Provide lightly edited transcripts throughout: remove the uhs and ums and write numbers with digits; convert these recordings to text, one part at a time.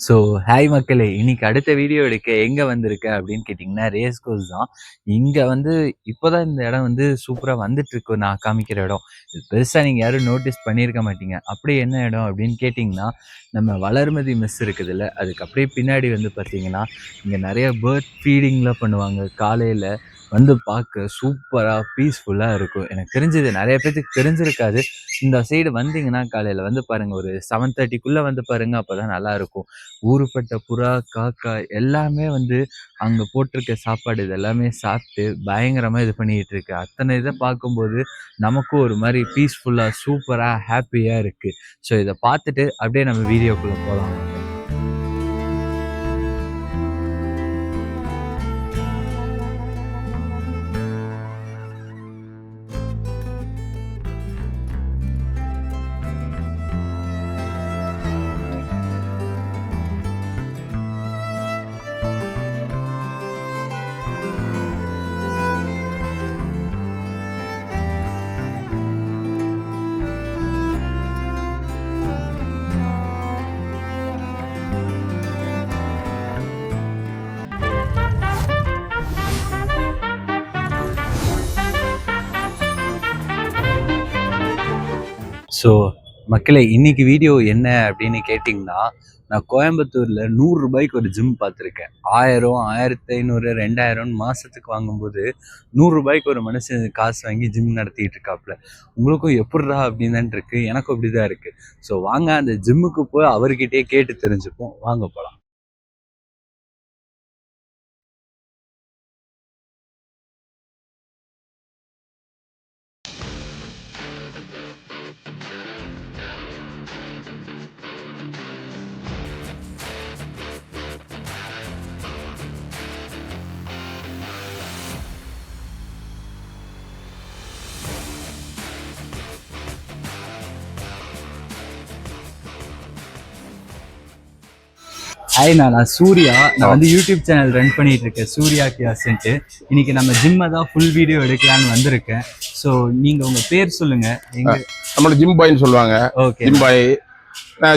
So hi மக்களே! இன்னைக்கு அடுத்த வீடியோ எடுக்க எங்க வந்திருக்கேன் அப்படின்னு கேட்டிங்கன்னா, ரேஸ் கோர்ஸ் தான். இங்க வந்து இப்போ தான் இந்த இடம் வந்து சூப்பரா வந்துட்டுருக்கு நான் காமிக்கிற இடம். இது பெருசா நீங்க யாரும் நோட்டீஸ் பண்ணியிருக்க மாட்டீங்க. அப்படியே என்ன இடம் அப்படின்னு கேட்டிங்கன்னா, நம்ம வளர்மதி மெஸ் இருக்குதுல்ல, அதுக்கு அப்படியே பின்னாடி வந்து பார்த்தீங்கன்னா, இங்க நெறைய பேர்ட் ஃபீடிங்லாம் பண்ணுவாங்க காலையில. வந்து பார்க்க சூப்பரா, பீஸ்ஃபுல்லா இருக்கும். எனக்கு தெரிஞ்சு இது நெறைய பேத்துக்கு தெரிஞ்சிருக்காது. இந்த சைடு வந்தீங்கன்னா, காலையில வந்து பாருங்க ஒரு 7:30க்குள்ள வந்து பாருங்க. அப்பதான் நல்லாருக்கும். ஊருப்பட்ட புறா, காக்கா எல்லாமே வந்து அங்க போட்டிருக்க சாப்பாடு இது எல்லாமே சாப்பிட்டு பயங்கரமா இது பண்ணிட்டு இருக்கு. அத்தனை இத பார்க்கும்போது நமக்கும் ஒரு மாரி பீஸ்ஃபுல்லா, சூப்பரா, ஹேப்பியா இருக்கு. ஸோ இத பார்த்துட்டு அப்படியே நம்ம வீடியோக்குள்ள போலாம் வாங்க. ஸோ மக்களே இன்னைக்கு வீடியோ என்ன அப்படின்னு கேட்டிங்கன்னா, நான் கோயம்புத்தூர்ல ₹100க்கு ஒரு ஜிம் பார்த்துருக்கேன். 1000, 1500, 2000 மாசத்துக்கு வாங்கும்போது ₹100க்கு ஒரு மனுஷன் காசு வாங்கி ஜிம் நடத்திட்டு இருக்காப்புல. உங்களுக்கும் எப்புட்றா அப்படின்னு தான் இருக்கு. எனக்கும் அப்படிதான் இருக்கு. ஸோ வாங்க அந்த ஜிம்முக்கு போய் அவர்கிட்டயே கேட்டு தெரிஞ்சுப்போம். வாங்க போலாம். ஹாய் நான் சூர்யா. நான் வந்து யூடியூப் சேனல் ரன் பண்ணிட்டு இருக்கேன், சூர்யா கியாஸ்ன்ட்டு. இன்னைக்கு நம்ம ஜிம்மை தான் ஃபுல் வீடியோ எடுக்கலான்னு வந்திருக்கேன். ஸோ நீங்க உங்க பேர் சொல்லுங்க. எங்க நம்மளோட ஜிம் பாய்ன்னு சொல்லுவாங்க. ஓகே. ஜிம் பாய்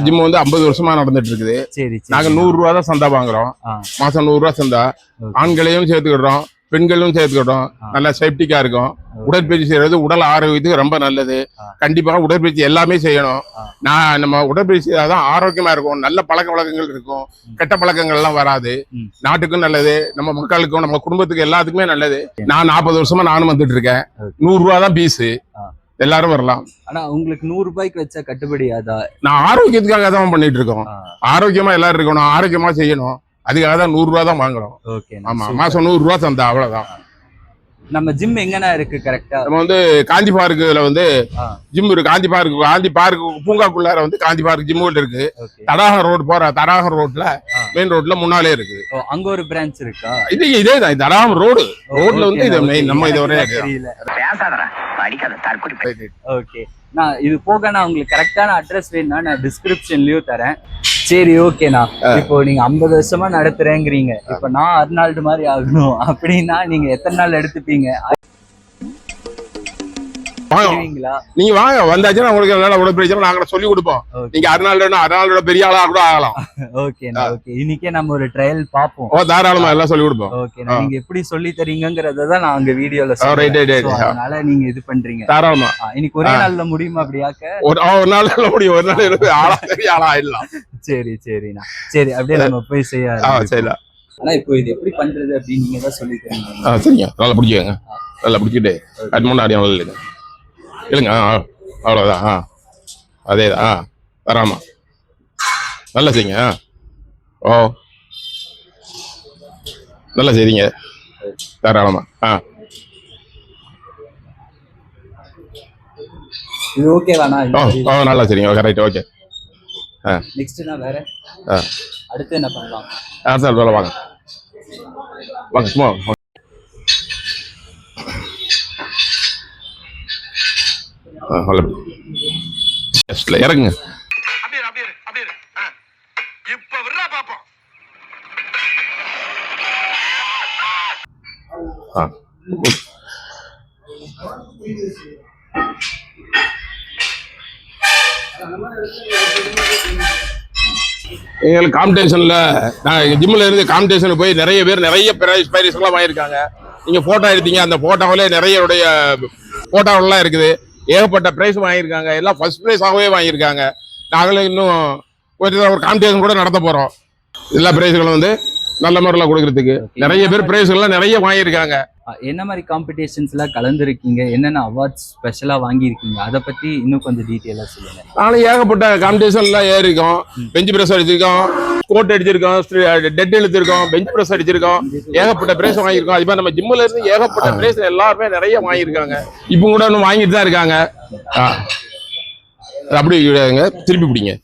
ஜிம் வந்து 50 வருஷமா நடந்துட்டு இருக்குது. சரி. நாங்க 100 ரூபா தான் சந்தா வாங்குறோம். மாசம் 100 ரூபா சந்தா. ஆண்களையும் சேர்த்துக்கிடுறோம், பெண்களும் சேர்த்துக்கிட்டோம். நல்லா சேஃப்டிக்கா இருக்கும். உடற்பயிற்சி செய்யறது உடல் ஆரோக்கியத்துக்கு ரொம்ப நல்லது. கண்டிப்பாக உடற்பயிற்சி எல்லாமே செய்யணும். நம்ம உடற்பயிற்சி தான் ஆரோக்கியமா இருக்கும். நல்ல பழக்க வழக்கங்கள் இருக்கும், கெட்ட பழக்கங்கள் எல்லாம் வராது. நாட்டுக்கும் நல்லது, நம்ம மக்களுக்கும் நம்ம குடும்பத்துக்கு எல்லாத்துக்குமே நல்லது. நான் 40 வருஷமா நானும் வந்துட்டு இருக்கேன். 100 ரூபா தான் பீஸ். எல்லாரும் வரலாம். ஆனா உங்களுக்கு ₹100 வச்சா கட்டுப்படியாதா? நான் ஆரோக்கியத்துக்காக தான் பண்ணிட்டு இருக்கோம். ஆரோக்கியமா எல்லாரும் இருக்கணும், ஆரோக்கியமா செய்யணும். அதுக்காக தான் 100 ரூபா தான் வாங்குறோம். ஆமா, மாசம் 100 ரூபா தந்தா அவ்வளவுதான். நம்ம ஜிம் எங்கனா இருக்கு கரெக்டா? நம்ம வந்து காந்தி பார்க்குல வந்து ஜிம் இருக்கு. காந்தி பார்க் பூங்காக்குள்ளார வந்து காந்தி பார்க் ஜிம் இருக்கு. தடாகம் ரோடு போற தடாகம் ரோட்ல மெயின் ரோட்ல முன்னாலே இருக்கு. அங்க ஒரு பிரான்ச் இருக்கா? இதே தான் தடாகம் ரோட்ல வந்து இது மெயின். நம்ம இது ஒரே ஓகே. நான் இது போக நான் உங்களுக்கு கரெக்டான அட்ரஸ் வேணும்னா நான் டிஸ்கிரிப்ஷன்லயும் தரேன். சரி ஓகேண்ணா. இப்போ நீங்க 50 வருஷமா நடத்துறேங்கிறீங்க. இப்ப நான் அர்னால்டு மாதிரி ஆகணும் அப்படின்னா நீங்க எத்தனை நாள் எடுத்துப்பீங்க? நீங்க வாங்க, வந்தாச்சுன்னா உங்களுக்கு நல்ல உடற்பயிற்சி நாங்க சொல்லி கொடுப்போம். நீங்க அர்னால்டோட பெரிய ஆளா கூட ஆகலாம். ஓகேண்ணா. ஓகே, இன்னைக்கே நம்ம ஒரு ட்ரையல் பாப்போம். தாராளமா எல்லாம் சொல்லி கொடுப்போம். ஓகேண்ணா. நீங்க எப்படி சொல்லி தரீங்கங்கறத நான் அங்க வீடியோல சொல்றேன். அதனால நீங்க இது பண்றீங்க தாராளமா. இன்னைக்கு ஒரே நாள்ல முடியுமா? அப்படியாக்க ஒரு நாள்ல முடியும். ஒரு நாள் ஆளா பெரிய ஆளா ஆயிடலாம். சரி சரிண்ணா. சரி, அப்படியே நம்ம போய் செய்யலாம். ஆனா இப்போ இது எப்படி பண்றது அப்படின்னு நீங்க தான் சொல்லி தரீங்க. சரிங்க, நல்லா பிடிக்கங்க. நல்லா பிடிச்சிட்டு முன்னாடி இல்லைங்க. அவ்வளோதான். அதேதான். தராமா நல்லா செய்யுங்க. ஓ நல்லா செய்றீங்க தாராளமா. இது ஓகேவாண்ணா? நல்லா சரிங்க. கரெக்ட். ஓகே. நெக்ஸ்ட்னா வேற அடுத்து என்ன பண்ணலாம்? அடுத்த வாங்க வாங்க சும்மா இறங்குங்க. எங்களுக்கு காம்படிஷன்ல நான் ஜிம்ல இருந்து காம்படிஷனுக்கு போய் நிறைய பேர் நிறைய பிரைஸ்லாம் வாங்கியிருக்காங்க. நீங்க போட்டோ எடுத்தீங்க, அந்த போட்டோவிலே நிறைய போட்டோவெல்லாம் இருக்குது. ஏகப்பட்ட பிரைஸ் வாங்கியிருக்காங்க. எல்லாம் ஃபர்ஸ்ட் பிரைஸாகவே வாங்கியிருக்காங்க. நாங்களும் இன்னும் ஒரு காம்படிஷன் கூட நடத்த போறோம். எல்லா பிரைஸ்களும் வந்து நல்ல முறையில் கொடுக்கறதுக்கு நிறைய பேர் பிரைஸ்கள்லாம் நிறைய வாங்கியிருக்காங்க. என்ன மாதிரி காம்படிஷன்ஸ்லாம் கலந்துருக்கீங்க, என்னென்ன அவார்ட்ஸ் ஸ்பெஷலாக வாங்கியிருக்கீங்க, அதை பற்றி இன்னும் கொஞ்சம் டீட்டெயிலாக சொல்லுங்கள். நானும் ஏகப்பட்ட காம்படிஷன்லாம் ஏறிருக்கோம். பெஞ்ச் பிரஸ் அடிச்சிருக்கோம், கோட் அடிச்சிருக்கோம், டெட் இழுத்திருக்கோம், பெஞ்ச் பிரஸ் அடிச்சிருக்கோம், ஏகப்பட்ட பிரைஸ் வாங்கியிருக்கோம். அது மாதிரி நம்ம ஜிம்மில் இருந்து ஏகப்பட்ட பிரைஸ் எல்லாருமே நிறைய வாங்கியிருக்காங்க. இப்போ கூட இன்னும் வாங்கிட்டு தான் இருக்காங்க. அப்படி கிடையாதுங்க, திருப்பி பிடிங்க.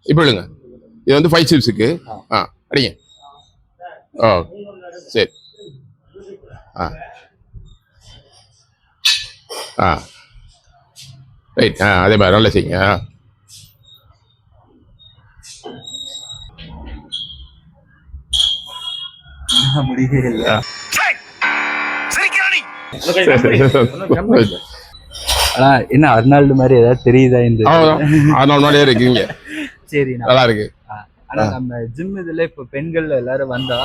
இப்போ இல்லைங்க, இது வந்து 5 சிப்ஸுக்கு. அடிங்க. ஓ சரி. ரைட். அதே மாதிரி நல்லா செய்யுங்க. முடியவே இல்லை. ஆனால் என்ன அர்னால்டு மாதிரி ஏதாவது தெரியுதா? இந்த அர்னால்டு மாதிரியே இருக்கீங்க. சரி, நல்லா இருக்கு. ஆனா நம்ம ஜிம் இதுல இப்ப பெண்கள் எல்லாரும் வந்தா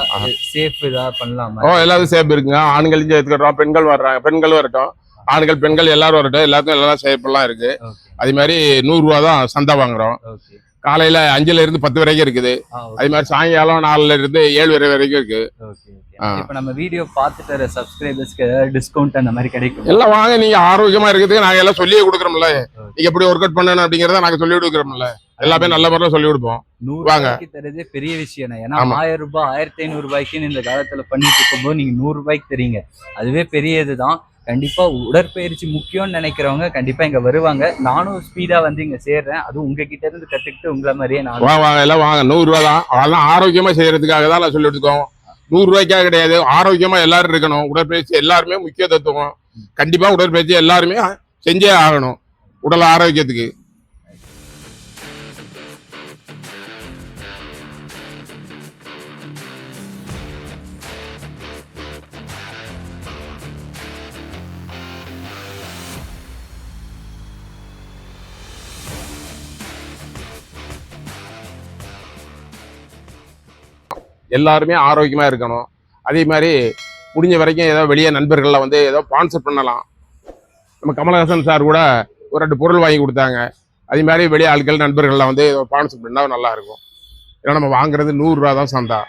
சேஃப் இதா பண்ணலாமா? எல்லாரும் சேஃப் இருக்குங்க. ஆண்களையும் சேர்த்துக்கிறோம், பெண்கள் வர்றாங்க, பெண்கள் வரட்டும், ஆண்கள் பெண்கள் எல்லாரும் வரட்டும், எல்லாத்துக்கும் எல்லாம் சேஃப் எல்லாம் இருக்கு. அதே மாதிரி 100 ரூபா தான் சந்தா வாங்குறோம். காலையில 5ல இருந்து 10 வரைக்கும் இருக்குது. அதே மாதிரி சாயங்காலம் 4ல இருந்து 7 வரைக்கும் இருக்கு. இப்ப நம்ம வீடியோ பார்த்துட்டு சப்ஸ்கிரைபர்ஸ்க்கு டிஸ்கவுண்ட் அந்த மாதிரி கிடைக்கும். எல்லாம் வாங்க, நீங்க ஆரோக்கியமா இருக்கிறதுக்கு நாங்க எல்லாம் சொல்லியே கொடுக்குறோம்ல. நீங்க எப்படி ஒர்க் அவுட் பண்ணணும் அப்படிங்கறத நாங்க சொல்லி கொடுக்குறோம்ல. எல்லாமே நல்ல முறையில் சொல்லி கொடுப்போம். 100 ரூபாய்க்கு தரதே பெரிய விஷயம். ஏன்னா 1000 ரூபாய் 1500 ரூபாய்க்குன்னு இந்த காலத்துல பண்ணிட்டு இருக்கும்போது நீங்க 100 ரூபாய்க்கு தரீங்க, அதுவே பெரிய இதுதான். கண்டிப்பா உடற்பயிற்சி முக்கியம்னு நினைக்கிறவங்க கண்டிப்பா இங்க வருவாங்க. நானும் ஸ்பீடா வந்து இங்க சேர்றேன். அதுவும் உங்ககிட்ட இருந்து கத்துக்கிட்டு உங்களை மாதிரியே நான் வாங்க எல்லாம் வாங்க. 100 ரூபா தான், அதெல்லாம் ஆரோக்கியமா செய்யறதுக்காக தான் நான் சொல்லி எடுத்துக்கோம். 100 ரூபாய்க்காக கிடையாது, ஆரோக்கியமா எல்லாரும் இருக்கணும். உடற்பயிற்சி எல்லாருமே முக்கிய தத்துவம். கண்டிப்பா உடற்பயிற்சி எல்லாருமே செஞ்சே ஆகணும் உடல் ஆரோக்கியத்துக்கு. எல்லாருமே ஆரோக்கியமா இருக்கணும். அதே மாதிரி முடிஞ்ச வரைக்கும் ஏதோ வெளியே நண்பர்கள்ல வந்து ஏதோ ஸ்பான்சர் பண்ணலாம். நம்ம கமலஹாசன் சார் கூட ஒரு 2 பொருள் வாங்கி கொடுத்தாங்க. அதே மாதிரி வெளியே ஆட்கள் நண்பர்கள்லாம் வந்து ஏதோ ஸ்பான்சர் பண்ணா நல்லா இருக்கும். ஏன்னா நம்ம வாங்குறது 100 ரூபா தான் சந்தா.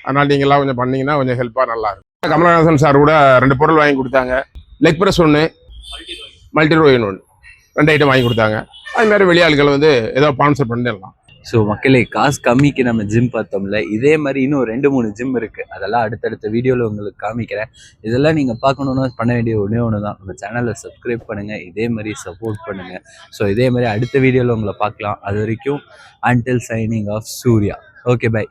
அதனால நீங்களாம் கொஞ்சம் பண்ணீங்கன்னா கொஞ்சம் ஹெல்ப்பா நல்லா இருக்கும். கமலஹாசன் சார் கூட 2 பொருள் வாங்கி கொடுத்தாங்க. லெக் பிரஸ் 1, மல்டி ரோயின் 1, 2 ஐட்டம் வாங்கி கொடுத்தாங்க. அது மாதிரி வெளியே ஆட்கள் வந்து ஏதோ ஸ்பான்சர் பண்ணிடலாம். ஸோ மக்களே, காசு கம்மிக்கு நம்ம ஜிம் பார்த்தோம்ல, இதே மாதிரி இன்னும் 2-3 ஜிம் இருக்குது. அதெல்லாம் அடுத்தடுத்த வீடியோவில் உங்களுக்கு காமிக்கிறேன். இதெல்லாம் நீங்கள் பார்க்கணுன்னா பண்ண வேண்டிய ஒன்று தான், நம்ம சேனலை சப்ஸ்கிரைப் பண்ணுங்கள், இதே மாதிரி சப்போர்ட் பண்ணுங்கள். ஸோ இதே மாதிரி அடுத்த வீடியோவில் உங்களை பார்க்கலாம். அது வரைக்கும் until signing off Surya. Okay, by.